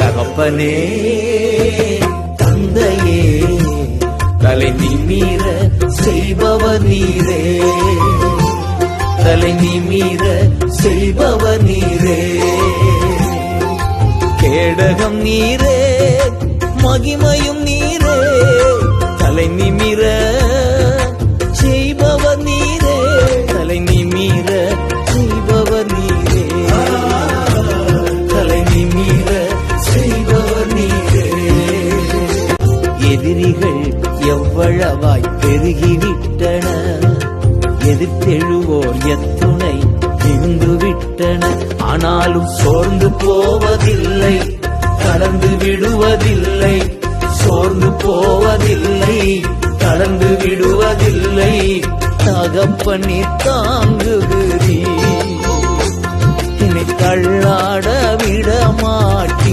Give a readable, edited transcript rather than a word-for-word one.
தகப்பனே தந்தையே தலை நிமிர செய்பவர் நீரே, தலை நிமிர செய்பவர் நீரே. கேடகம் நீரே மகிமையும் நீரே, தலை நிமிர செய்பவர் நீரே, தலை நிமிர செய்பவர் நீரே, தலை நிமிர செய்பவர் நீரே. எதிரிகள் எவ்வளவாய் பெருகிவிட்டன, எதிர்த்தெழுவோர் எத்துணை விழுந்துவிட்டன. ஆனாலும் சோர்ந்து போவதில்லை, கடந்து விடுவதில்லை, சோர்ந்து போவதில்லை, கடந்து விடுவதில்லை. தகப்பனே தாங்குகிறீர், என்னை தள்ளாட விடமாட்டீர்.